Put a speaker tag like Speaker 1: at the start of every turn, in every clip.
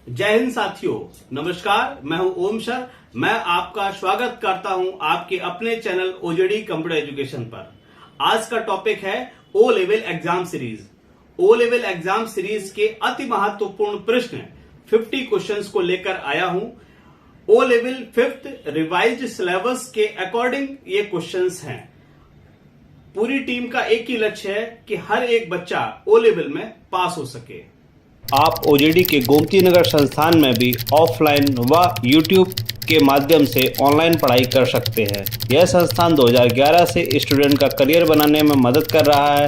Speaker 1: जय हिंद साथियों, नमस्कार। मैं हूं ओम सर। मैं आपका स्वागत करता हूं आपके अपने चैनल ओजेडी कंप्यूटर एजुकेशन पर। आज का टॉपिक है O level exam series. O level exam series के अति महत्वपूर्ण प्रश्न 50 क्वेश्चंस को लेकर आया हूं। O level 5th revised syllabus के अकॉर्डिंग ये क्वेश्चंस हैं। पूरी टीम का एक ही लक्ष्य है कि हर एक बच्चा ओ लेवल में पास हो सके। आप ओजेडी के गोमती नगर संस्थान में भी ऑफलाइन व यूट्यूब के माध्यम से ऑनलाइन पढ़ाई कर सकते हैं। यह संस्थान 2011 से स्टूडेंट का करियर बनाने में मदद कर रहा है।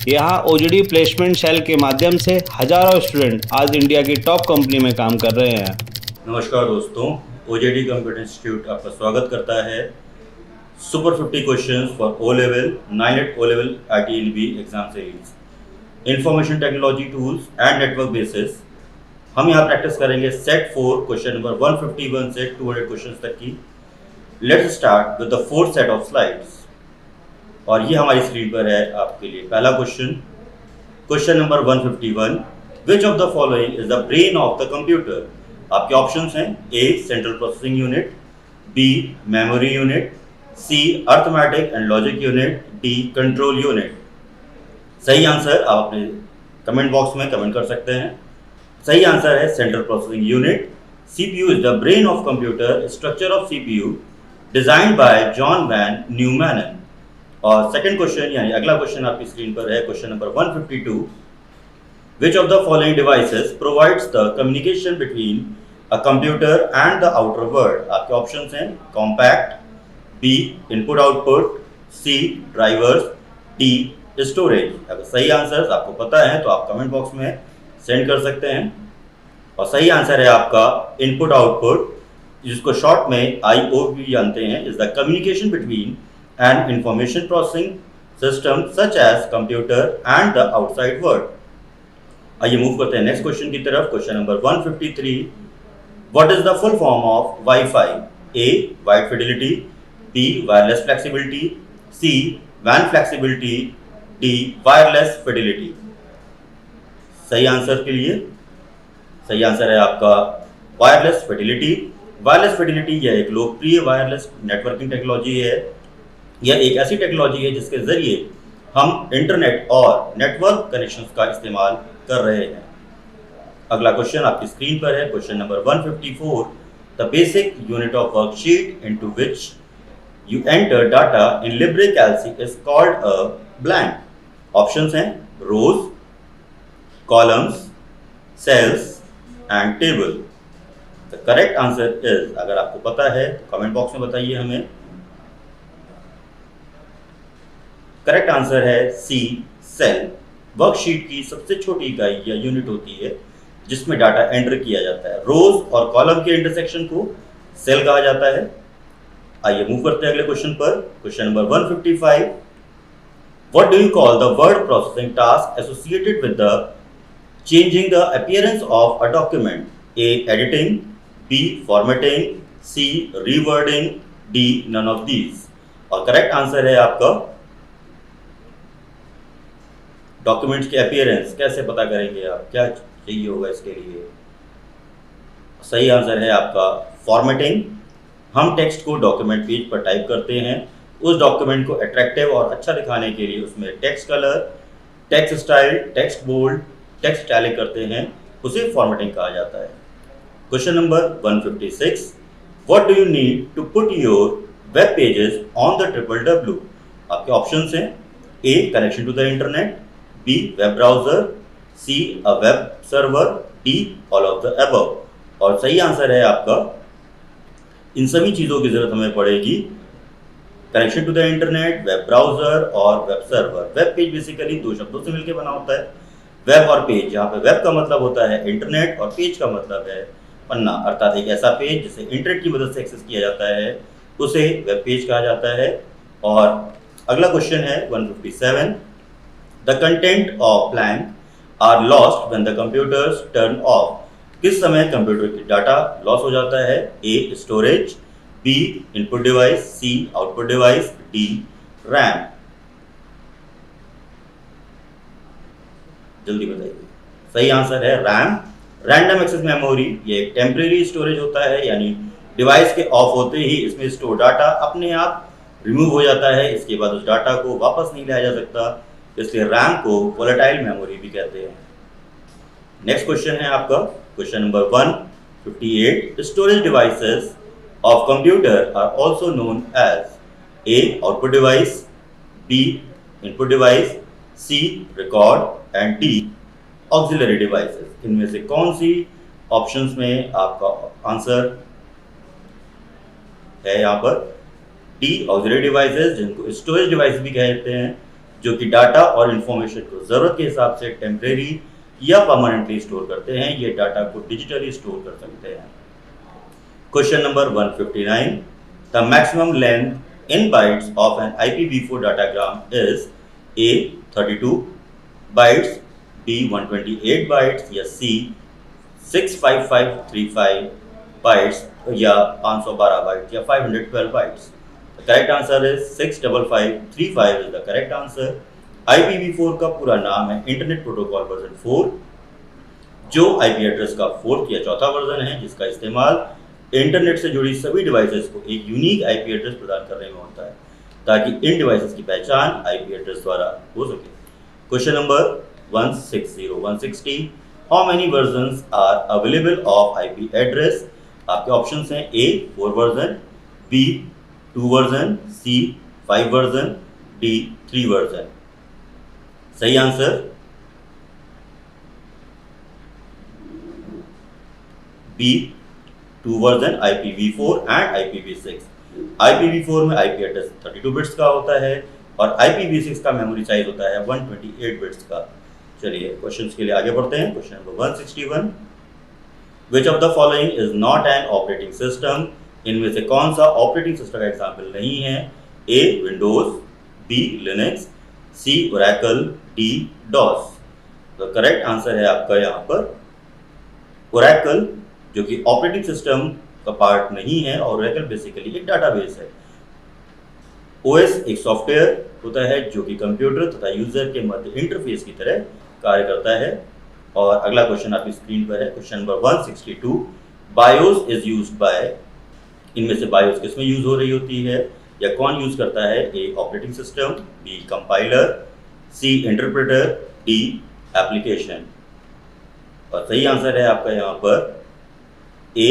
Speaker 1: यहाँ ओजेडी प्लेसमेंट सेल के माध्यम से हजारों स्टूडेंट आज इंडिया की टॉप कंपनी में काम कर रहे हैं।
Speaker 2: नमस्कार दोस्तों, ओजेडी कंप्यूटर इंस्टीट्यूट आपका स्वागत करता है। Super 50 questions for O level 9 O level ITLB exam series, information technology tools and network basis. हम यहाँ प्रैक्टिस करेंगे सेट 4 क्वेश्चन नंबर 151 से 200 क्वेश्चंस तक की। Let's start with the 4th set of slides. और ये हमारी स्क्रीन पर है आपके लिए पहला question number 151। Which of the following is the brain of the computer? आपके ऑप्शंस हैं A central processing unit, B memory unit, C arithmetic and logic unit, D control unit. सही आंसर आप अपने कमेंट बॉक्स में comment कर सकते हैं। सही आंसर है central processing unit. CPU is the brain of computer. Structure of CPU designed by John von Neumann. और सेकंड क्वेश्चन यानी अगला क्वेश्चन आपकी स्क्रीन पर है question number 152। Which of the following devices provides the communication between a computer and the outer world? आपके options हैं compact, B input output, सी drivers, D storage. अगर सही आंसर आपको पता है तो आप कमेंट बॉक्स में सेंड कर सकते हैं। और सही आंसर है आपका इनपुट आउटपुट, जिसको शॉर्ट में IO भी जानते हैं, is the communication between an information processing system such as computer and the outside world. आइए मूव करते हैं नेक्स्ट क्वेश्चन की तरफ। Question number 153। What is the full form of WiFi? A wide fidelity, B wireless flexibility, C van flexibility, D wireless fidelity. सही answer के लिए सही answer है आपका वायरलेस फिडिलिटी। वायरलेस फिडिलिटी यह एक लोकप्रिय वायरलेस नेटवर्किंग टेक्नोलॉजी है। यह एक ऐसी टेक्नोलॉजी है जिसके जरिए हम इंटरनेट और नेटवर्क कनेक्शंस का इस्तेमाल कर रहे हैं। अगला क्वेश्चन आपकी स्क्रीन पर है question number 154। The basic unit of worksheet into which you enter data in Libre Calc is called a blank. Options हैं rows, columns, cells and table. The correct answer is, अगर आपको पता है तो comment box में बताइए हमें। Correct answer है सी सेल। वर्कशीट की सबसे छोटी इकाई या यूनिट होती है जिसमें डाटा एंटर किया जाता है। रोज और कॉलम के इंटरसेक्शन को सेल कहा जाता है। आइए मूव करते हैं अगले क्वेश्चन पर। Question number 155। What do you call the word processing task associated with the changing the appearance of a document? A editing, B formatting, C rewording, D none of these. और correct answer है आपका documents के appearance कैसे पता करेंगे आप, क्या चाहिए होगा इसके लिए? सही आंसर है आपका फॉर्मेटिंग। हम टेक्स्ट को डॉक्यूमेंट पेज पर टाइप करते हैं। उस डॉक्यूमेंट को अट्रैक्टिव और अच्छा दिखाने के लिए उसमें text colour, text style, text bold, text italic करते हैं, उसे फॉर्मेटिंग कहा जाता है। Question number 156। What do you need to put your web pages on the www? आपके ऑप्शंस हैं A connection to the internet, B web browser, C a web server, D all of the above. और सही answer है आपका इन सभी चीज़ों की जरूरत हमें पड़ेगी। Connection to the internet, web browser और web server. Web page basically दो शब्दों से मिलकर बना होता है, वेब और पेज। यहाँ पे वेब का मतलब होता है इंटरनेट और पेज का मतलब है पन्ना, अर्थात एक ऐसा पेज जिसे इंटरनेट की मदद से एक्सेस किया जाता है उसे वेब पेज कहा जाता है। और अगला क्वेश्चन है 157। The content of blank are lost when the computers turn off. किस समय कंप्यूटर की डाटा लॉस हो जाता है? A storage, B input device, C output device, D RAM. जल्दी बताइए। सही आंसर है रैम। रैंडम एक्सेस मेमोरी ये एक टेम्परेरी स्टोरेज होता है, यानी डिवाइस के ऑफ होते ही इसमें स्टोर डाटा अपने आप रिमूव हो जाता है, इसके बाद उस डाटा को वापस नहीं लाया जा सकता, इसलिए रैम को वोलेटाइल मेमोरी भी कहते हैं। नेक्स्ट क्वेश्चन है आपका question number 158। Storage devices of computer are also known as A output device, B input device, C record and D auxiliary devices. इनमें से कौन सी ऑप्शंस में आपका आंसर है यहाँ पर? डी ऑक्सिलरी डिवाइसेस, जिनको स्टोरेज डिवाइस भी कहते हैं, जो कि डाटा और इंफॉर्मेशन को जरूरत के हिसाब से टेम्परेरी या परमानेंटली स्टोर करते हैं, ये डाटा को डिजिटली स्टोर कर सकते हैं। Question number 159। The maximum length in bytes of an IPv4 datagram is A 32 bytes, B 128 bytes, या सी 65535 बाइट्स, या 512 बाइट्स, या 512 bytes. The correct answer is 65535 is the correct answer. IPv4 का पूरा नाम है इंटरनेट प्रोटोकॉल वर्जन 4, जो IP address का 4th या 4था वर्जन है, जिसका इस्तेमाल इंटरनेट से जुड़ी सभी डिवाइसेस को एक यूनिक IP एड्रेस प्रदान करने में होता है, ताकि इन डिवाइसेस की पहचान IP एड्रेस द्वारा हो सके। Question number 160 how many versions are available of IP address? आपके ऑप्शंस हैं A 4 version, B 2 version, C 5 version, D 3 version. सही answer B 2 version IPv4 and IPv6। IPv4 में IP एड्रेस 32 बिट्स का होता है और IPv6 का मेमोरी साइज होता है 128 बिट्स का। चलिए क्वेश्चंस के लिए आगे बढ़ते हैं। Question number 161। Which of the following is not an operating system? इनमें से कौन सा ऑपरेटिंग सिस्टम का एग्जाम्पल नहीं है? ए विंडोज, बी लिनक्स, सी ओरेकल, डी डॉस। तो करेक्ट आंसर है आपका यहाँ पर ओरेकल, जो कि ऑपरेटिंग सिस्टम का पार्ट नहीं है, और ओरेकल बेसिकली एक डाटाबेस है। OS एक सॉफ्टवेयर होता है जो कि कंप्यूटर तथा यूजर के मध्य इंटरफेस की तरह कार्य करता है। और अगला क्वेश्चन आपकी स्क्रीन पर है, question number 162। BIOS is used by, इनमें से बायोस किस में यूज हो रही होती है या कौन यूज करता है? ए ऑपरेटिंग सिस्टम, बी कंपाइलर, सी इंटरप्रेटर, डी एप्लीकेशन। और सही आंसर है आपका यहाँ पर ए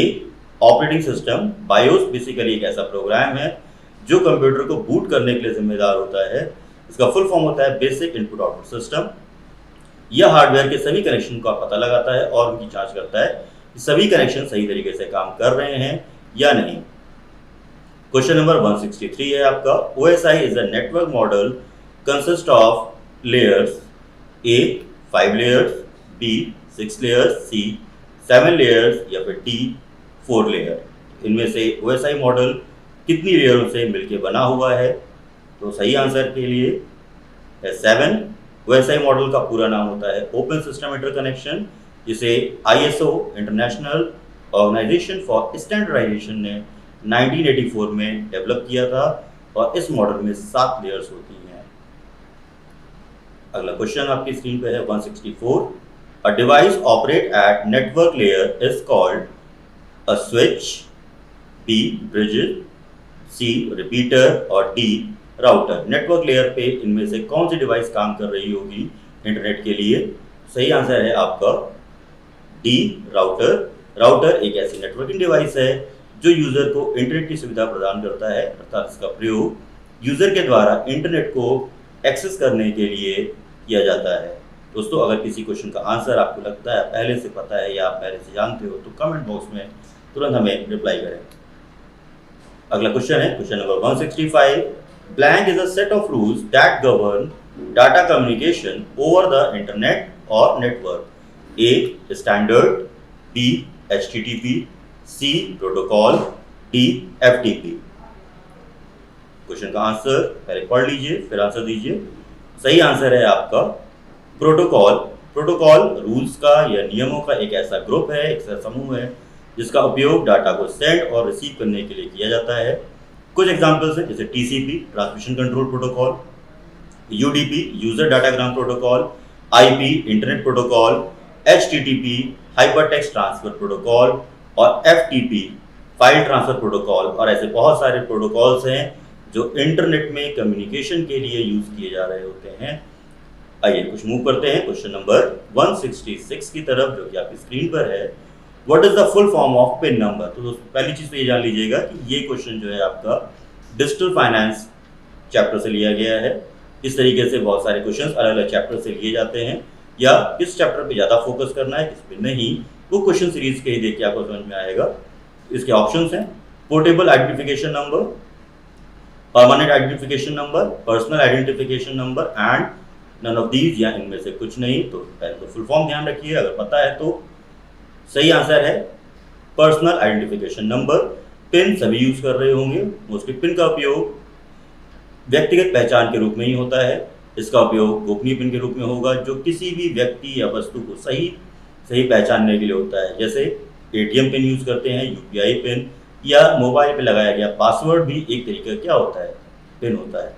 Speaker 2: ऑपरेटिंग सिस्टम। बायोस बेसिकली एक ऐसा प्रोग्राम है जो कंप्यूटर को बूट करने के लिए जिम्मेदार होता है। इसका फुल फॉर्म होता है बेसिक इनपुट आउटपुट सिस्टम। यह हार्डवेयर के सभी कनेक्शन का पता लगाता है और उनकी जांच करता है कि सभी कनेक्शन सही तरीके से काम कर रहे हैं या नहीं। क्वेश्चन नंबर 163 है आपका, OSI is a network model consist of layers, A 5 layers, B 6 layers, C 7 layers, या फिर डी 4 लेयर। इनमें से OSI मॉडल कितनी लेयरों से मिलकर बना हुआ है? तो सही आंसर के लिए है 7। OSI मॉडल का पूरा नाम होता है ओपन सिस्टम इंटरकनेक्शन, जिसे ISO international organisation for standardisation ने 1984 में डेवलप किया था, और इस मॉडल में 7 लेयर्स होती हैं। अगला क्वेश्चन आपकी स्क्रीन पे है 164। A device operate at network layer is called a switch, B bridge, C repeater, और डी राउटर। नेटवर्क लेयर पे इनमें से कौन सी डिवाइस काम कर रही होगी इंटरनेट के लिए? सही आंसर है आपका डी राउटर। राउटर एक ऐसी नेटवर्किंग डिवाइस है जो यूजर को इंटरनेट की सुविधा प्रदान करता है, अर्थात इसका प्रयोग यूजर के द्वारा इंटरनेट को एक्सेस करने के लिए किया जाता है। दोस्तों, अगर किसी क्वेश्चन का आंसर आपको लगता है पहले से पता है या आप पहले से जानते हो, तो कमेंट बॉक्स में तुरंत हमें रिप्लाई करें। अगला क्वेश्चन है question number 165। Blank is a set of rules that govern data communication over the internet और network. A standard, B HTTP, C protocol, D FTP। क्वेश्चन का आंसर पहले पढ़ लीजिए फिर आंसर दीजिए। सही आंसर है आपका प्रोटोकॉल। प्रोटोकॉल रूल्स का या नियमों का एक ऐसा ग्रुप है, एक ऐसा समूह है जिसका उपयोग डाटा को सेंड और रिसीव करने के लिए किया जाता है। कुछ एग्जांपल्स हैं, जैसे TCP transmission control protocol, UDP user datagram protocol, IP internet protocol, HTTP hypertext transfer protocol और FTP फाइल ट्रांसफर प्रोटोकॉल, और ऐसे बहुत सारे प्रोटोकॉल्स हैं जो इंटरनेट में कम्युनिकेशन के लिए यूज किए जा रहे होते हैं। आइए कुछ मूव करते हैं क्वेश्चन नंबर 166 की तरफ, जो कि आपकी स्क्रीन पर है। What is the full form of pin number? तो दोस्तों पहली चीज तो ये जान लीजिएगा कि ये क्वेश्चन जो है आपका डिजिटल फाइनेंस चैप्टर से लिया गया है। इस तरीके से बहुत सारे क्वेश्चंस अलग अलग चैप्टर से लिए जाते हैं, या किस चैप्टर पे ज़्यादा फोकस करना है किस पे नहीं, वो क्वेश्चन सीरीज के ही देख के आपको समझ में आएगा। इसके ऑप्शंस हैं portable identification number, permanent identification number, personal identification number and none of these, या इनमें से कुछ नहीं। तो पहले तो फुल फॉर्म ध्यान रखिए, अगर पता है तो सही आंसर है पर्सनल आइडेंटिफिकेशन नंबर। पिन सभी यूज कर रहे होंगे। मोस्टली पिन का उपयोग व्यक्तिगत पहचान के रूप में ही होता है। इसका उपयोग गोपनीय पिन के रूप में होगा, जो किसी भी व्यक्ति या वस्तु को सही पहचानने के लिए होता है। जैसे एटीएम पिन यूज करते हैं, यूपीआई पिन, या मोबाइल पे लगाया गया पासवर्ड भी एक तरीके का क्या होता है, पिन होता है।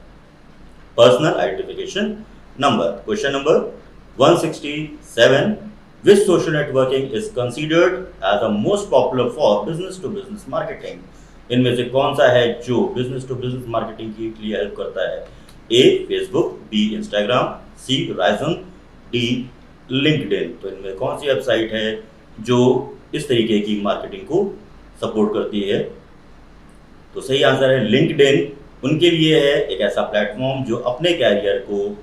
Speaker 2: Personal identification number. Question number 167, which social networking is considered as the most popular for business to business marketing? इनमें से कौन सा है जो बिजनेस टू बिजनेस मार्केटिंग के लिए हेल्प करता है? A Facebook, B Instagram, C Ryzen, D LinkedIn. तो इनमें कौन सी वेबसाइट है जो इस तरीके की मार्केटिंग को सपोर्ट करती है? तो सही आंसर है लिंक्डइन। उनके लिए है एक ऐसा प्लेटफॉर्म जो अपने कैरियर को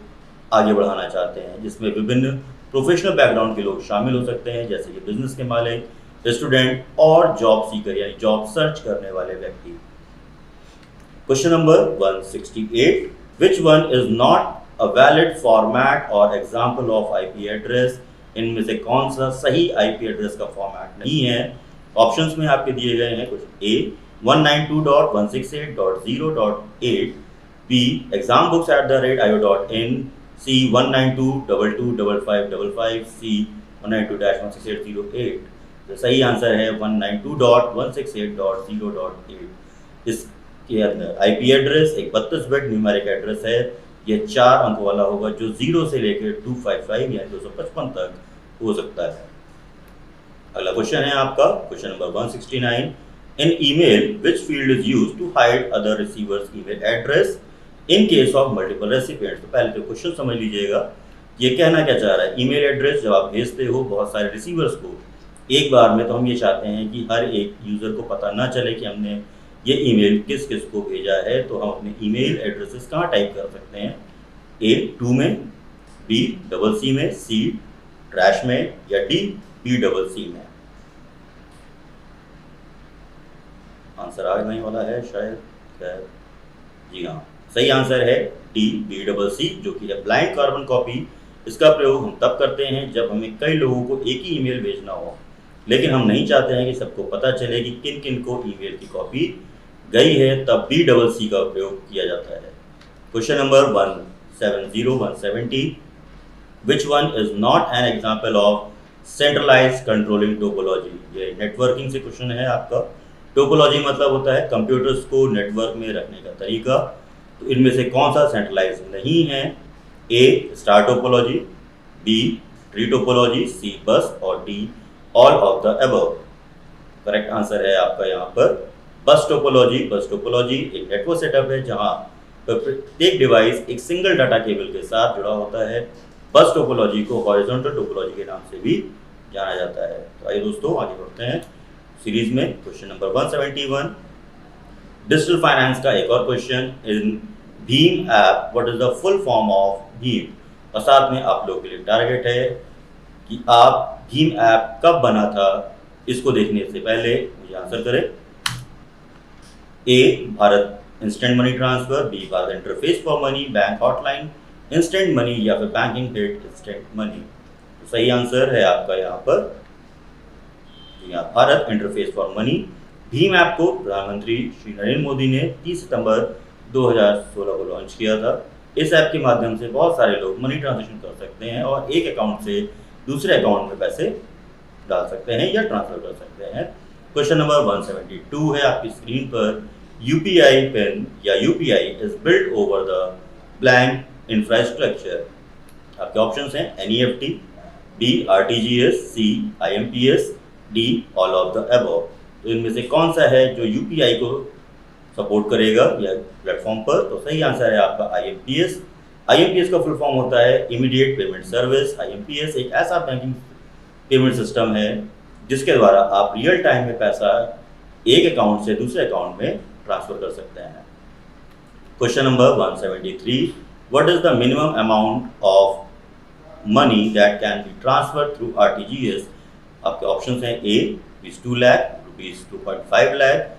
Speaker 2: आगे बढ़ाना चाहते हैं, जिसमें विभिन्न प्रोफेशनल बैकग्राउंड के लोग शामिल हो सकते हैं, जैसे कि बिजनेस के मालिक, स्टूडेंट और जॉब सीकर यानी जॉब सर्च करने वाले व्यक्ति। Question number 168, which one is not a valid format or example of IP address? इनमें से कौन सा सही IP एड्रेस का फॉर्मेट नहीं है? ऑप्शंस में आपके दिए गए हैं कुछ। ए 192.168.0.8, बी exambooks@io.in, सी 192.225555, सी 192-16808। तो सही आंसर है 192.168.0.8। इसके अंदर आईपी एड्रेस एक 32 बिट न्यूमेरिक एड्रेस है। ये 4 अंक वाला होगा, जो 0 से लेकर 255 या 255 तक हो सकता है। अगला क्वेश्चन है आपका question number 169, in email which field is used to hide other receivers email address in case of multiple recipients? तो पहले तो क्वेश्चन समझ लीजिएगा, ये कहना क्या चाह रहा है। ईमेल एड्रेस जब आप भेजते हो बहुत सारे रिसीवर्स को एक बार में, तो हम ये चाहते हैं कि हर एक यूज़र को पता ना चले कि हमने ये ईमेल किस किस को भेजा है। तो हम अपने ईमेल एड्रेसेस कहाँ टाइप कर सकते हैं? ए 2 में, बी डबल सी में, सी ट्रैश में, या डी बी डबल सी में। आंसर आने वाला है शायद, जी हाँ, सही आंसर है डी बी डबल सी, जो कि है ब्लाइंड कार्बन कॉपी। इसका प्रयोग हम तब करते हैं जब हमें कई लोगों को एक ही ईमेल भेजना हो, लेकिन हम नहीं चाहते हैं कि सबको पता चले कि किन किन को ईमेल की कॉपी गई है, तब बी डबल सी का प्रयोग किया जाता है। Question number 170 which one is not an example of centralised controlling topology? ये नेटवर्किंग से क्वेश्चन है आपका। टोपोलॉजी मतलब होता है कंप्यूटर्स को नेटवर्क में रखने का तरीका। तो इनमें से कौन सा सेंट्रलाइज नहीं है? A star topology, B tree topology, C bus, और D all of the above. Correct answer है आपका यहाँ पर बस टोपोलॉजी। बस टोपोलॉजी एक नेटवर्क सेटअप है जहाँ प्रत्येक डिवाइस एक सिंगल डाटा केबल के साथ जुड़ा होता है। बस टोपोलॉजी को हॉरिजॉन्टल टोपोलॉजी के नाम से भी जाना जाता है। तो आइए दोस्तों आगे बढ़ते हैं सीरीज में। क्वेश्चन नंबर 171, डिजिटल फाइनेंस का एक और question, in Bhim app what is the full form of Bhim? और साथ में आप लोगों के लिए टारगेट है कि आप भीम ऐप कब बना था, इसको देखने से पहले मुझे आंसर करें। A Bharat instant money transfer, B Bharat interface for money, bank hotline instant money, या फिर बैंकिंग हेड इंस्टेंट मनी। तो सही आंसर है आपका यहाँ पर Bharat interface for money. Bhim app को प्रधानमंत्री श्री नरेंद्र मोदी ने 30 सितंबर 2016 को लॉन्च किया था। इस ऐप के माध्यम से बहुत सारे लोग मनी ट्रांजैक्शन कर सकते हैं और एक अकाउंट से दूसरे अकाउंट में पैसे डाल सकते हैं या ट्रांसफर कर सकते हैं। क्वेश्चन नंबर 172 है आपकी स्क्रीन पर, यूपीआई पिन या UPI is built over the blank infrastructure. आपके ऑप्शंस हैं NEFT, B RTGS, C IMPS, D all of the above. तो इनमें से कौन सा है जो यूपीआई को सपोर्ट करेगा या प्लेटफॉर्म पर? तो सही आंसर है आपका IMPS। IMPS का फुल फॉर्म होता है इमीडिएट पेमेंट सर्विस। IMPS एक ऐसा बैंकिंग पेमेंट सिस्टम है जिसके द्वारा आप रियल टाइम में पैसा एक अकाउंट से दूसरे अकाउंट में ट्रांसफर कर सकते हैं। Question number 173, what is the minimum amount of money that can be transfer through RTGS? आपके ऑप्शंस हैं ए ₹2 लाख, ₹2.5 लाख,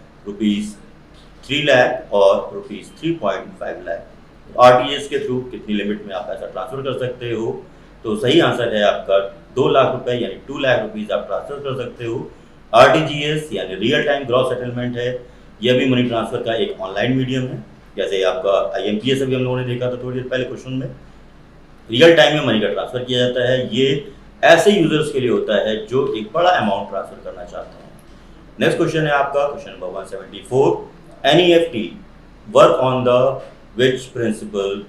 Speaker 2: ₹3 लाख और ₹3.5 लाख। RTGS के थ्रू कितनी लिमिट में आप पैसा ट्रांसफर कर सकते हो? तो सही आंसर है आपका 2 लाख रुपए यानी 2 लाख रुपीज आप ट्रांसफर कर सकते हो। RTGS यानी रियल टाइम ग्रॉस सेटलमेंट है। यह भी मनी ट्रांसफर का एक ऑनलाइन मीडियम है, जैसे आपका IMPS अभी हम लोगों ने देखा था थोड़ी देर पहले क्वेश्चन में। रियल टाइम में मनी का ट्रांसफर किया जाता है। ये ऐसे यूजर्स के लिए होता है जो एक बड़ा अमाउंट ट्रांसफर करना चाहते हैं। नेक्स्ट क्वेश्चन है आपका question number 174, NEFT work on the which principle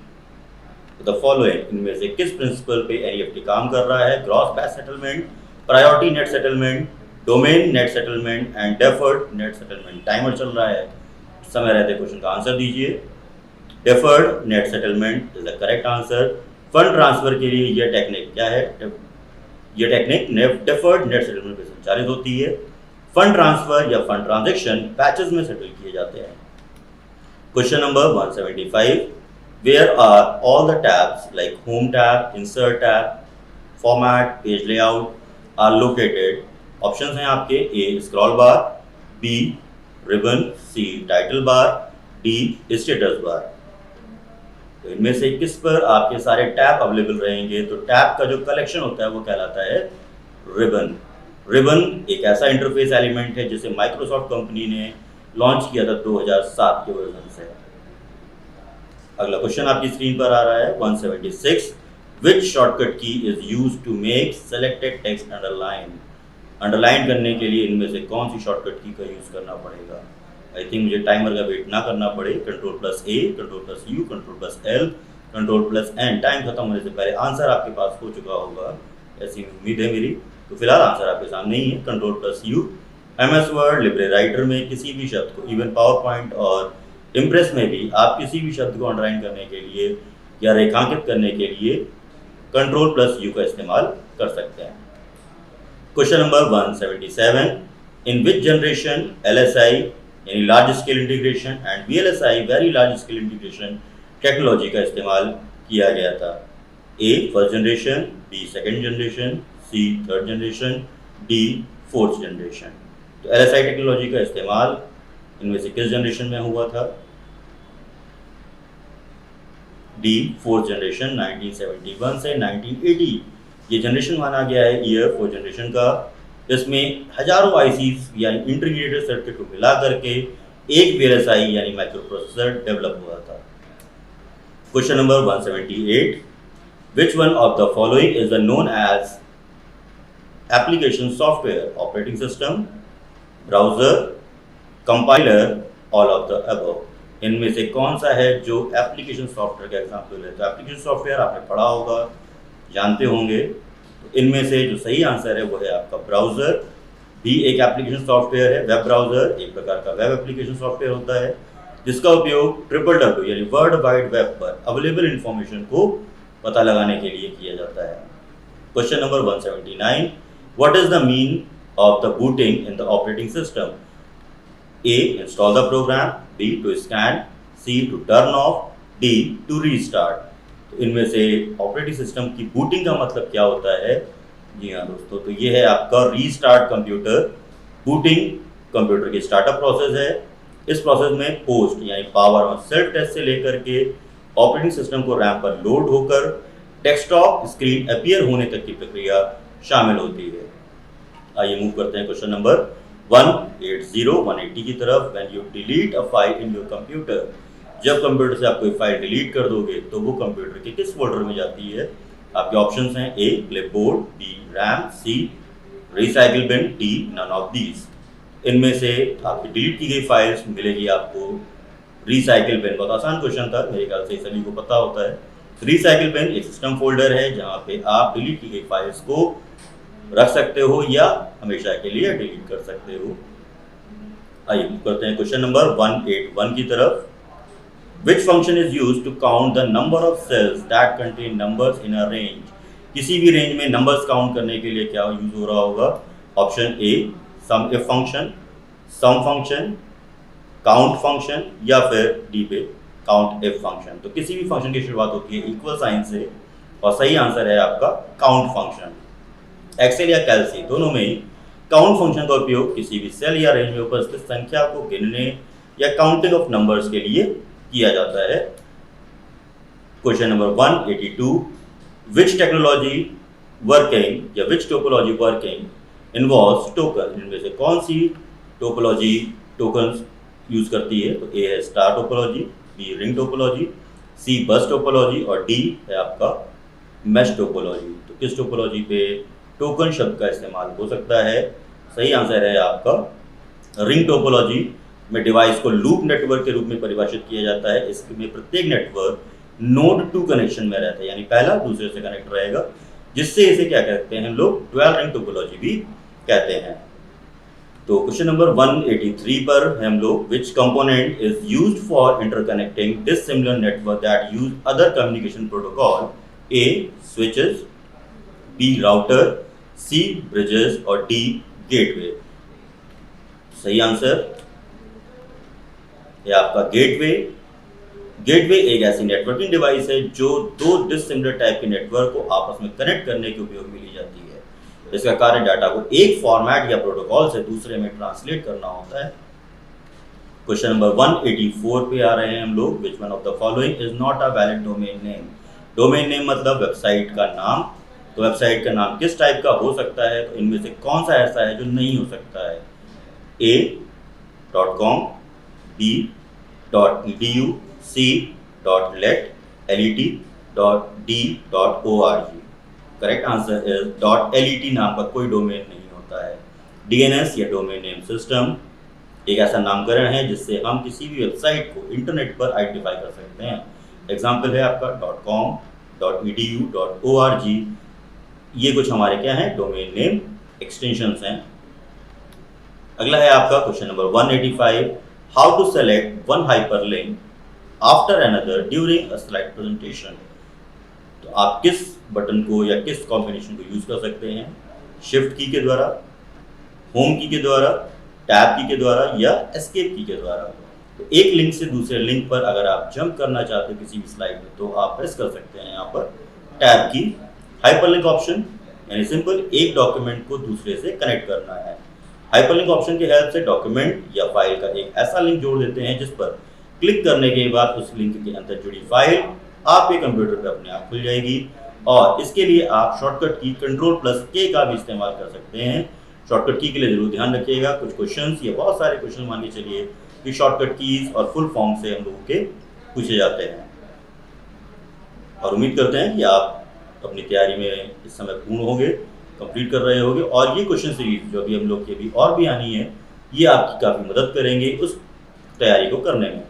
Speaker 2: the following? इनमें से किस प्रिंसिपल पे NEFT काम कर रहा है? Gross batch settlement, priority net settlement, domain net settlement and deferred net settlement. Timer चल रहा है, समय रहते क्वेश्चन का आंसर दीजिए। Deferred net settlement is the correct answer. Fund transfer के लिए यह टेक्निक क्या है? यह टेक्निक डेफर्ड नेट सेटलमेंट पे संचालित होती है। फंड ट्रांसफर या फंड ट्रांजैक्शन बैचेस में सेटल किए जाते हैं। Question number 175, where are all the tabs like home tab, insert tab, format, page layout are located? Options हैं आपके A scroll bar, B ribbon, C title bar, D status bar. तो इनमें से किस पर आपके सारे टैब अवेलेबल रहेंगे? तो टैब का जो कलेक्शन होता है वो कहलाता है रिबन। रिबन एक ऐसा इंटरफेस एलिमेंट है जिसे माइक्रोसॉफ्ट कंपनी ने लॉन्च किया था 2007 के वर्जन से। अगला क्वेश्चन आपकी स्क्रीन पर आ रहा है 176, which shortcut key is used to make selected text underline? Underline करने के लिए इनमें से कौन सी शॉर्टकट की का यूज करना पड़ेगा? आई थिंक मुझे टाइमर का वेट ना करना पड़े। Ctrl+A, Ctrl+U, Ctrl+L, Ctrl+N। Time खत्म होने से पहले आंसर आपके पास हो चुका होगा, ऐसी उम्मीद है मेरी। तो फिलहाल आंसर आपके सामने ही है। Ctrl+U। MS word, Libre writer में किसी भी शब्द को, इवन पावर पॉइंट और इम्प्रेस में भी आप किसी भी शब्द को अंडरलाइन करने के लिए या रेखांकित करने के लिए Ctrl+U का इस्तेमाल कर सकते हैं। Question number 177, in which generation LSI यानी large scale integration and VLSI very large scale integration technology का इस्तेमाल किया गया था? A first generation, B second generation, C third generation, D fourth generation. तो LSI टेक्नोलॉजी का इस्तेमाल इनमें से किस जनरेशन में हुआ था? डी फोर्थ जनरेशन, 1971 से 1980 ये जनरेशन माना गया है ईयर फोर्थ जनरेशन का। इसमें हजारों ICs यानी इंटीग्रेटेड सर्किट को मिला करके एक VLSI यानी माइक्रो प्रोसेसर डेवलप हुआ था। Question number 178, which one of the following is the known as application software? Operating system, browser, compiler, all of the above. इनमें से कौन सा है जो एप्लीकेशन सॉफ्टवेयर का एग्जाम्पल है? तो एप्लीकेशन सॉफ्टवेयर आपने पढ़ा होगा, जानते होंगे। तो इनमें से जो सही आंसर है वो है आपका ब्राउजर। भी एक एप्लीकेशन सॉफ्टवेयर है। वेब ब्राउजर एक प्रकार का वेब एप्लीकेशन सॉफ्टवेयर होता है जिसका उपयोग www यानी वर्ल्ड वाइड वेब पर अवेलेबल इंफॉर्मेशन को पता लगाने के लिए किया जाता है। Question number 179, what is the mean of the booting in the operating system? A install the program, B to scan, C to turn off, D to restart. तो इनमें से ऑपरेटिंग सिस्टम की बूटिंग का मतलब क्या होता है? जी हाँ दोस्तों, तो ये है आपका रीस्टार्ट कंप्यूटर। बूटिंग कंप्यूटर की स्टार्टअप प्रोसेस है। इस प्रोसेस में होस्ट यानी पावर और सेल्फ टेस्ट से लेकर के ऑपरेटिंग सिस्टम को रैम पर लोड होकर डेस्कटॉप स्क्रीन अपीयर होने तक की प्रक्रिया शामिल होती है। आइए मूव करते हैं क्वेश्चन नंबर 180 की तरफ। When you delete a file in your computer, जब कंप्यूटर से आप कोई फाइल डिलीट कर दोगे तो वो कंप्यूटर के किस फोल्डर में जाती है? आपके ऑप्शंस हैं A clipboard, B RAM, C recycle bin, D none of these. इनमें से आपकी डिलीट की गई फाइल्स मिलेगी आपको रिसाइकिल बिन। बहुत आसान क्वेश्चन था, मेरे ख्याल से सभी को पता होता है। रिसाइकिल बिन एक सिस्टम फोल्डर है जहां पे आप डिलीट की गई फाइल्स को रख सकते हो या हमेशा के लिए डिलीट कर सकते हो। आइए करते हैं क्वेश्चन नंबर 181 की तरफ। Which function is used to count the number of cells that contain numbers in a range? किसी भी रेंज में नंबर्स काउंट करने के लिए क्या यूज हो रहा होगा? Option A sum if function, sum function, count function या फिर डी पे काउंट इफ फंक्शन। तो किसी भी फंक्शन की शुरुआत होती है इक्वल साइन से और सही आंसर है आपका काउंट फंक्शन। एक्सेल या कैलसी दोनों में ही काउंट फंक्शन का उपयोग किसी भी सेल या रेंज में उपस्थित संख्या को गिनने या काउंटिंग ऑफ नंबर्स के लिए किया जाता है। क्वेश्चन नंबर 182, विच टेक्नोलॉजी वर्किंग या विच टोपोलॉजी वर्किंग इन्वॉल्व्स टोकन? इनमें से कौन सी टोपोलॉजी टोकन यूज करती है? तो ए है star topology, B ring topology, C bus topology और डी है आपका मैश टोपोलॉजी। तो किस टोपोलॉजी पे टोकन शब्द का इस्तेमाल हो सकता है? सही आंसर है आपका रिंग टोपोलॉजी में डिवाइस को लूप नेटवर्क के रूप में परिभाषित किया जाता है। इसमें प्रत्येक नेटवर्क नोड टू कनेक्शन में रहता है, यानी पहला दूसरे से कनेक्ट रहेगा, जिससे इसे क्या कहते हैं हम लोग ड्यूअल रिंग टोपोलॉजी भी कहते हैं। तो क्वेश्चन नंबर 183 पर हम लोग which component is used for interconnecting dissimilar network that use other communication protocol? A switches, B router, C bridges और डी गेटवे। सही आंसर है आपका गेटवे। गेटवे एक ऐसी नेटवर्किंग डिवाइस है जो दो डिसिमिलर टाइप के नेटवर्क को आपस में कनेक्ट करने के उपयोग में ली जाती है। इसका कार्य डाटा को एक फॉर्मेट या प्रोटोकॉल से दूसरे में ट्रांसलेट करना होता है। क्वेश्चन नंबर 184 पे आ रहे हैं हम लोग। विच one of the following is not a valid domain name? Domain name मतलब वेबसाइट का नाम। तो वेबसाइट का नाम किस टाइप का हो सकता है? तो इनमें से कौन सा ऐसा है जो नहीं हो सकता है? A .com, B .edu, C .let, D .org। Correct answer is .let नाम का कोई डोमेन नहीं होता है। DNS या डोमेन नेम सिस्टम एक ऐसा नामकरण है जिससे हम किसी भी वेबसाइट को इंटरनेट पर आइडेंटिफाई कर सकते हैं। एग्जाम्पल है आपका .com, .edu, .org। ये कुछ हमारे क्या हैं? डोमेन नेम एक्सटेंशंस हैं। अगला है आपका question number 185, how to select one hyperlink after another during a slide presentation? तो आप किस बटन को या किस कॉम्बिनेशन को यूज कर सकते हैं? शिफ्ट की के द्वारा, होम की के द्वारा, टैब की के द्वारा या एस्केप की के द्वारा। तो एक लिंक से दूसरे लिंक पर अगर आप जंप करना चाहते हो किसी भी स्लाइड में तो आप प्रेस कर सकते हैं यहाँ पर टैब की। हाइपरलिंक ऑप्शन यानी सिंपल एक डॉक्यूमेंट को दूसरे से कनेक्ट करना है। हाइपरलिंक ऑप्शन की हेल्प से डॉक्यूमेंट या फाइल का एक ऐसा लिंक जोड़ देते हैं जिस पर क्लिक करने के बाद उस लिंक के अंदर जुड़ी फाइल आपके कंप्यूटर पर अपने आप खुल जाएगी। और इसके लिए आप शॉर्टकट की Ctrl+K का भी इस्तेमाल कर सकते हैं। शॉर्टकट की के लिए जरूर ध्यान रखिएगा, कुछ क्वेश्चंस या बहुत सारे क्वेश्चन मान के चलिए कि शॉर्टकट कीज और फुल फॉर्म से हम लोगों के पूछे जाते हैं। और उम्मीद करते हैं कि आप अपनी तैयारी में इस समय पूर्ण होंगे, कंप्लीट कर रहे होंगे और ये क्वेश्चन सीरीज जो अभी हम लोग की अभी और भी आनी है ये आपकी काफ़ी मदद करेंगे उस तैयारी को करने में।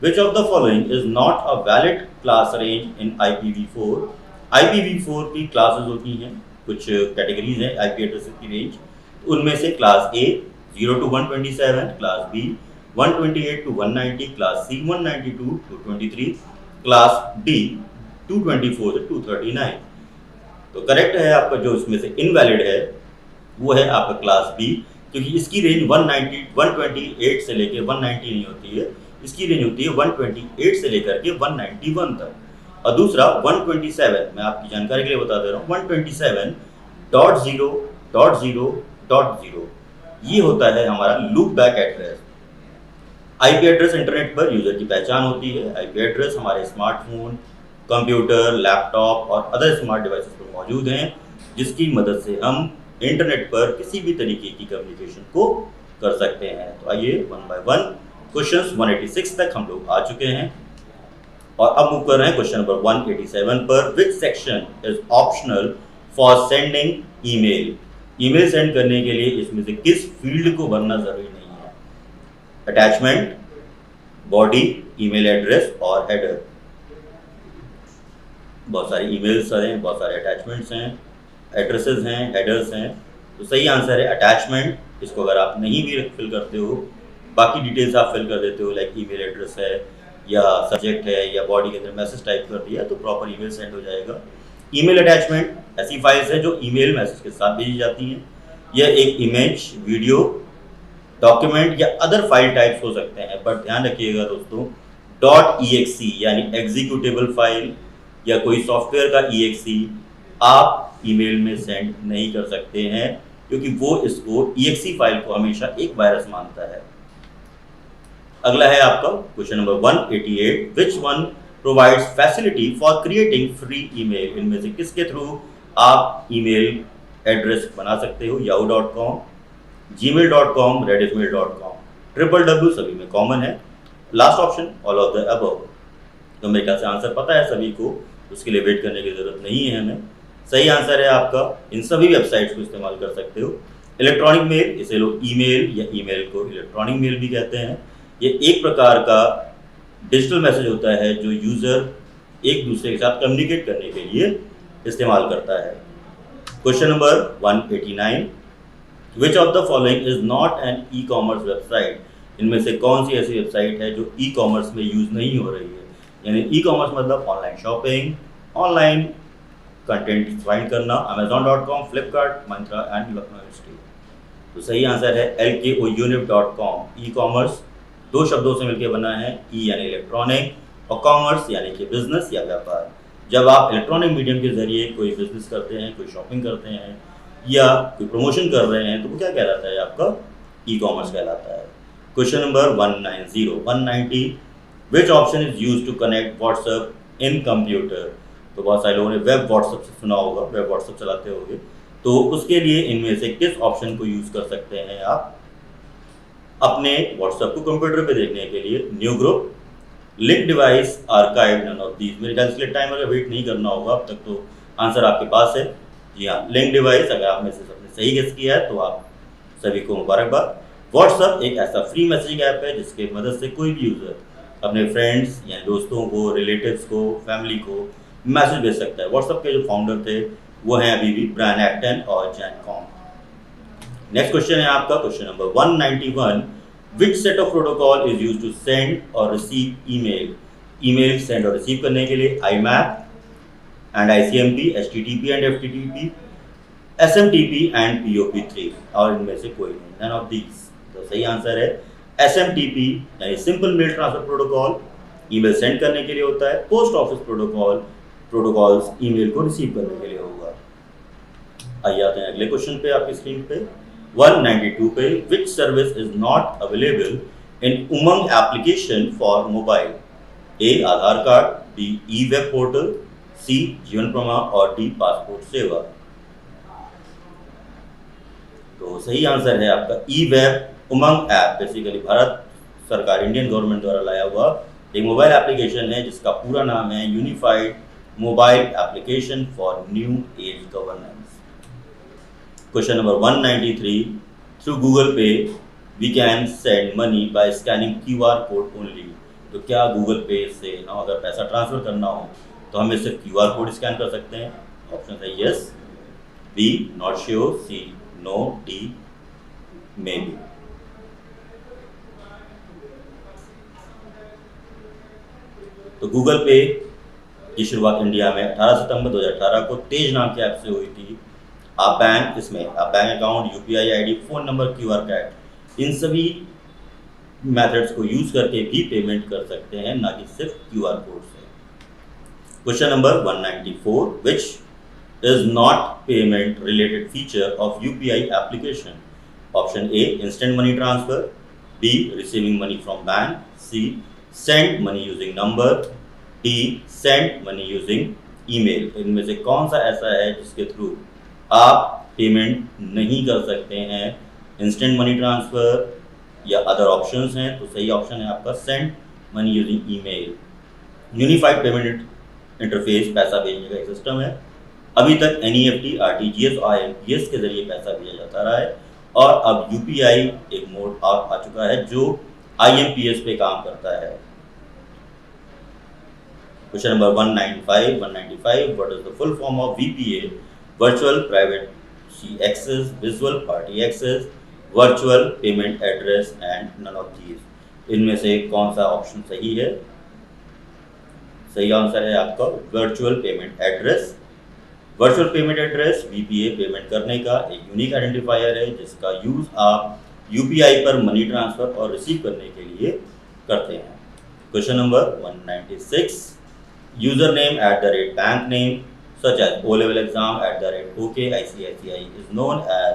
Speaker 2: Which of the following is not a valid class range in IPv4? IPv4 की क्लासेस होती हैं, कुछ कैटेगरीज हैं IP एड्रेस की रेंज। उनमें से class A 0 to 127, class B 128 to 190, class C 192 to 23, class D 224 से 239। तो करेक्ट है आपका जो इसमें से इनवैलिड है वो है आपका क्लास B, क्योंकि इसकी रेंज 128 से लेकर 190 नहीं होती है, इसकी रेंज होती है 128 से लेकर के 191 तक। और दूसरा 127, मैं आपकी जानकारी के लिए बता दे रहा हूँ, 127.0.0.0 ये होता है हमारा loop back address. IP address internet पर यूजर की पहचान होती है। आईपी एड्रेस हमारे स्मार्टफोन, कंप्यूटर, लैपटॉप और अदर स्मार्ट डिवाइसेस पर मौजूद हैं, जिसकी मदद से हम इंटरनेट पर किसी भी तरीके की कम्युनिकेशन को कर सकते हैं। तो आइए वन बाय वन क्वेश्चंस 186 तक हम लोग आ चुके हैं और अब मूव कर रहे हैं क्वेश्चन नंबर 187 पर। Which section is optional for sending email? Email send करने के लिए इसमें से किस फील्ड को भरना जरूरी नहीं है? अटैचमेंट, बॉडी, ईमेल एड्रेस और हेडर। बहुत सारे ईमेल्स हैं, बहुत सारे अटैचमेंट्स हैं, एड्रेसेस हैं, हेडर्स हैं। तो सही आंसर है अटैचमेंट। इसको अगर आप नहीं भी फिल करते हो, बाकी डिटेल्स आप फिल कर देते हो, लाइक ईमेल एड्रेस है या सब्जेक्ट है या बॉडी के अंदर मैसेज टाइप कर दिया, तो प्रॉपर ईमेल सेंड हो जाएगा। ईमेल अटैचमेंट ऐसी फाइल्स हैं जो ईमेल मैसेज के साथ भेजी जाती हैं। यह एक इमेज, वीडियो, डॉक्यूमेंट या अदर फाइल टाइप्स हो सकते हैं, बट ध्यान रखिएगा दोस्तों, .exe यानी एग्जीक्यूटेबल फाइल या कोई सॉफ्टवेयर का exe आप ईमेल में सेंड नहीं कर सकते हैं, क्योंकि वो इसको exe फाइल को हमेशा एक वायरस मानता है। अगला है आपका question number 188, which one provides facility for creating free email. इनमें से किसके थ्रू आप ईमेल एड्रेस बना सकते हो? yahoo.com, gmail.com, redismail.com, www सभी में कॉमन है। Last option all of the above. तो मेरे ख्याल से आंसर पता है सभी को, उसके लिए वेट करने की जरूरत नहीं है हमें। सही आंसर है आपका, इन सभी वेबसाइट्स को इस्तेमाल कर सकते हो। इलेक्ट्रॉनिक मेल, इसे लोग ईमेल या ईमेल को इलेक्ट्रॉनिक मेल भी कहते हैं। ये एक प्रकार का डिजिटल मैसेज होता है जो यूजर एक दूसरे के साथ कम्युनिकेट करने के लिए इस्तेमाल करता है। Question number 189, which of the following is not an e commerce website. इनमें से कौन सी ऐसी वेबसाइट है जो ई कॉमर्स में यूज नहीं हो रही है? यानी ई कॉमर्स मतलब online shopping, online content find करना, amazon.com, Flipkart, Mantra and Lucknow university. तो सही आंसर है lkounif.com। ई कॉमर्स दो शब्दों से मिलकर बना है, ई यानी इलेक्ट्रॉनिक और कॉमर्स यानी कि बिजनेस या व्यापार। जब आप इलेक्ट्रॉनिक मीडियम के जरिए कोई बिजनेस करते हैं, कोई शॉपिंग करते हैं या कोई प्रमोशन कर रहे हैं, तो वो क्या कहलाता है? आपका ई कॉमर्स कहलाता है। Question number 190, which option is use to connect WhatsApp in computer. तो बहुत सारे लोगों ने वेब व्हाट्सएप से सुना होगा, वेब व्हाट्सएप चलाते होंगे, तो उसके लिए इनमें से किस ऑप्शन को यूज कर सकते हैं आप अपने व्हाट्सएप को कंप्यूटर पे देखने के लिए? New group, link device, archive, none of these. मेरे ख्याल से टाइमर का वेट नहीं करना होगा, अब तक तो आंसर आपके पास है। जी हाँ, लिंक डिवाइस। अगर आप में से सबने सही गेस किया है तो आप सभी को मुबारकबाद। व्हाट्सएप एक ऐसा फ्री मैसेजिंग ऐप है जिसके मदद से कोई भी यूजर अपने फ्रेंड्स या दोस्तों को, रिलेटिव्स को, फैमिली को मैसेज भेज सकता है। व्हाट्सएप के जो फाउंडर थे वो हैं अभी भी ब्रायन एक्टन और जैन कॉम। नेक्स्ट क्वेश्चन है आपका question number 191, which set of protocol is use to send और रिसीव ईमेल। ईमेल सेंड और रिसीव करने के लिए IMAP and ICMP, HTTP and FTTP, SMTP and POP3, और इनमें से कोई नहीं, नन ऑफ दीज। तो सही आंसर है SMTP यानी simple mail transfer protocol, email send करने के लिए होता है। पोस्ट ऑफिस प्रोटोकॉल्स ईमेल को रिसीव करने के लिए होगा। आइए आते हैं अगले क्वेश्चन पे आपकी स्क्रीन पे 192 पे, which service is not available in Umang application for mobile. A Aadhaar card, B E web portal, C Jeevan Pramaan और डी पासपोर्ट सेवा। तो सही आंसर है आपका ई वेब। उमंग ऐप बेसिकली भारत सरकार, इंडियन गवर्नमेंट द्वारा लाया हुआ एक मोबाइल एप्लीकेशन है जिसका पूरा नाम है unified mobile application for new age governance. Question number 193, through Google Pay we can send money by scanning QR code only. तो क्या गूगल पे से ना अगर पैसा ट्रांसफर करना हो तो हमें सिर्फ QR कोड स्कैन कर सकते हैं? ऑप्शन है yes, B not sure, C no, D maybe. तो गूगल पे की शुरुआत इंडिया में 18 सितंबर 2018 को तेज नाम के ऐप से हुई थी। आप bank account, UPI ID, phone number, QR code, इन सभी मेथड्स को यूज करके भी पेमेंट कर सकते हैं, ना कि सिर्फ QR कोड से। Question number 194, which is not payment related feature of UPI application. Option A instant money transfer, B receiving money from bank, C send money using number, D send money using email. इनमें से कौन सा ऐसा है जिसके through आप payment नहीं कर सकते हैं? इंस्टेंट मनी ट्रांसफर या अदर ऑप्शंस हैं? तो सही ऑप्शन है आपका send money using email. Unified payment interface पैसा भेजने का एक सिस्टम है। अभी तक NEFT, RTGS और IMPS के जरिए पैसा भेजा जाता रहा है, और अब UPI एक मोड आ चुका है जो IMPS पे काम करता है। Question number 195. What is the full form of VPA? Virtual Private Access, Visual Party Access, Virtual Payment Address and none of these. इनमें से कौन सा ऑप्शन सही है? सही आंसर है आपका virtual payment address. Virtual payment address VPA payment करने का एक यूनिक आइडेंटिफायर है जिसका यूज़ आप UPI पर मनी ट्रांसफ़र और रिसीव करने के लिए करते हैं। Question number 196, user name @bank name such as O level exam @OKICICI is known as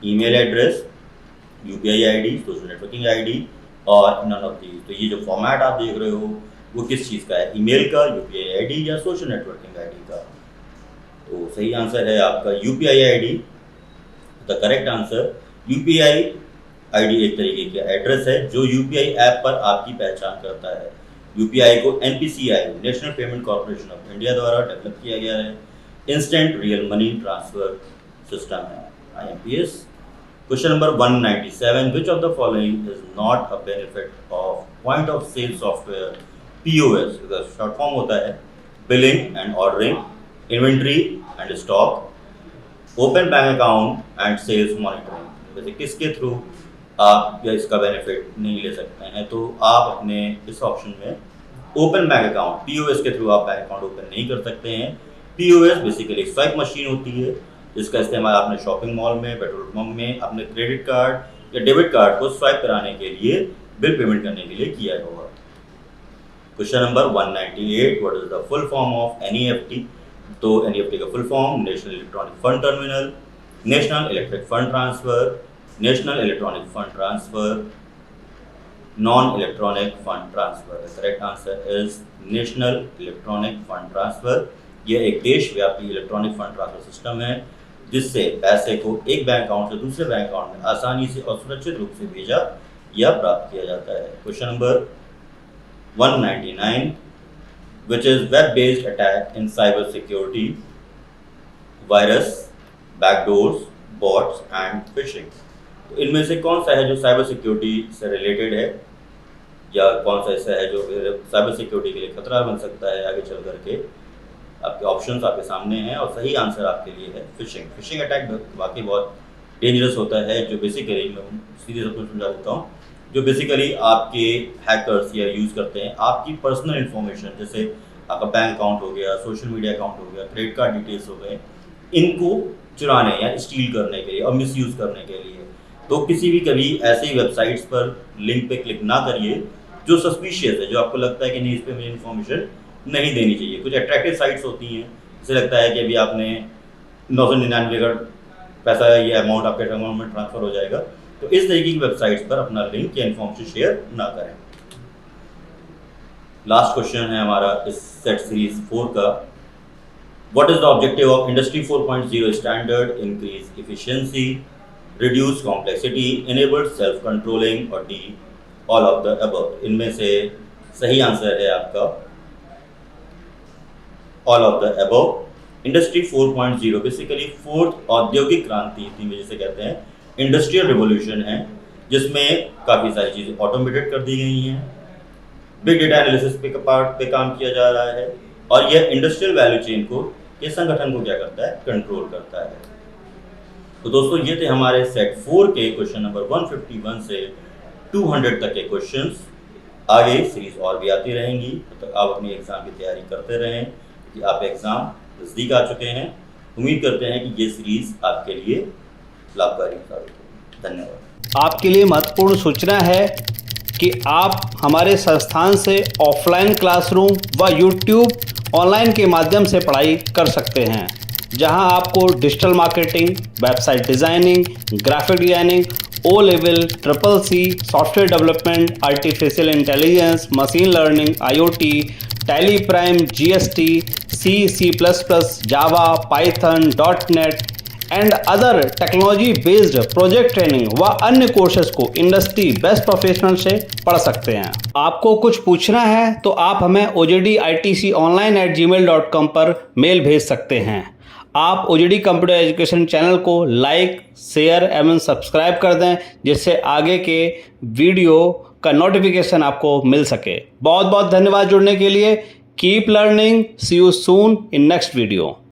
Speaker 2: email address, UPI ID, social networking ID और none of these। तो ये जो फॉर्मेट आप देख रहे हो वो किस चीज़ का है? ईमेल का, UPI ID या सोशल नेटवर्किंग ID का? तो सही आंसर है आपका UPI ID। The correct answer, UPI ID एक तरीके का एड्रेस है जो UPI ऐप पर आपकी पहचान करता है। UPI को NPCI national payment corporation of India द्वारा डेवलप किया गया है। Instant real money transfer system है, IMPS। Question number 197, which of the following is not a benefit of point of sale software POS? इसका शॉर्ट फॉर्म होता है billing and ordering, inventory and stock, open bank account and sales monitoring. वैसे किसके through आप या इसका benefit नहीं ले सकते हैं? तो आप अपने इस ऑप्शन में ओपन बैंक अकाउंट, POS के थ्रू आप बैंक अकाउंट ओपन नहीं कर सकते हैं। POS बेसिकली स्वाइप मशीन होती है जिसका इस्तेमाल आपने शॉपिंग मॉल में, पेट्रोल पंप में अपने क्रेडिट कार्ड या डेबिट कार्ड को स्वाइप कराने के लिए, बिल पेमेंट करने के लिए किया होगा। Question number 198, what is the full form of NEFT? तो NEFT का full form national electronic fund terminal, national electric fund transfer, national electronic fund transfer, non electronic fund transfer. The correct answer is national electronic fund transfer. यह एक देशव्यापी electronic fund transfer system है जिससे पैसे को एक bank account से दूसरे बैंक अकाउंट में आसानी से और सुरक्षित रूप से भेजा या प्राप्त किया जाता है। Question number 199, which is web-based attack in cyber security, virus, backdoors, bots and phishing। तो इनमें से कौन सा है जो साइबर सिक्योरिटी से रिलेटेड है या कौन सा ऐसा है जो साइबर सिक्योरिटी के लिए खतरा बन सकता है आगे चल करके? आपके ऑप्शंस आपके सामने हैं और सही आंसर आपके लिए है फिशिंग। फिशिंग अटैक वाकई बहुत डेंजरस होता है जो बेसिकली, मैं सीधे सब कुछ समझा देता हूँ, जो बेसिकली आपके हैकर्स या यूज़ करते हैं आपकी पर्सनल इन्फॉर्मेशन, जैसे आपका बैंक अकाउंट हो गया, सोशल मीडिया अकाउंट हो गया, क्रेडिट कार्ड डिटेल्स हो गए, इनको चुराने या स्टील करने के लिए और मिसयूज़ करने के लिए। तो किसी भी कभी ऐसी वेबसाइट्स पर लिंक पे क्लिक ना करिए जो सस्पिशियस है, जो आपको लगता है कि नहीं इस पर मुझे इन्फॉर्मेशन नहीं देनी चाहिए। कुछ अट्रैक्टिव साइट्स होती हैं, जैसे लगता है कि अभी आपने 999 का पैसा ये अमाउंट आपके अकाउंट में ट्रांसफ़र हो जाएगा, तो इस तरीके की वेबसाइट्स पर अपना लिंक या इन्फॉर्मेशन शेयर ना करें। लास्ट क्वेश्चन है हमारा इस सेट सीरीज 4 का। What is the objective of industry 4.0 standard? Increase efficiency, reduce complexity, enable self controlling और D all of the above. इनमें से सही आंसर है आपका all of the above. Industry 4.0 basically fourth औद्योगिक क्रांति इतनी वजह से कहते हैं, इंडस्ट्रियल रिवोल्यूशन है जिसमें काफ़ी सारी चीज़ें ऑटोमेटेड कर दी गई हैं, बिग डेटा एनालिसिस पे काम किया जा रहा है और यह इंडस्ट्रियल वैल्यू चेन को, ये संगठन को क्या करता है? कंट्रोल करता है। तो दोस्तों ये थे हमारे सेट 4 के क्वेश्चन नंबर 151 से 200 तक के क्वेश्चंस। आगे सीरीज और भी आती रहेंगी, तो आप अपनी एग्ज़ाम की तैयारी करते रहें कि आप एग्ज़ाम नज़दीक आ चुके हैं। उम्मीद करते हैं कि ये सीरीज़ आपके लिए लाभकारी साबित होगी। धन्यवाद।
Speaker 1: आपके लिए महत्वपूर्ण सूचना है कि आप हमारे संस्थान से ऑफलाइन क्लासरूम व यूट्यूब ऑनलाइन के माध्यम से पढ़ाई कर सकते हैं, जहां आपको digital marketing, website designing, graphic designing, O level, CCC, software development, artificial intelligence, machine learning, IoT, Tally Prime, GST, C++, Java, Python, .NET and other technology based project training व अन्य कोर्सेज को इंडस्ट्री बेस्ट प्रोफेशनल से पढ़ सकते हैं। आपको कुछ पूछना है तो आप हमें ojditconline@gmail.com पर मेल भेज सकते हैं। आप OJD कंप्यूटर एजुकेशन चैनल को लाइक, शेयर एवं सब्सक्राइब कर दें जिससे आगे के वीडियो का नोटिफिकेशन आपको मिल सके। बहुत बहुत धन्यवाद जुड़ने के लिए। Keep learning. See you soon in next video.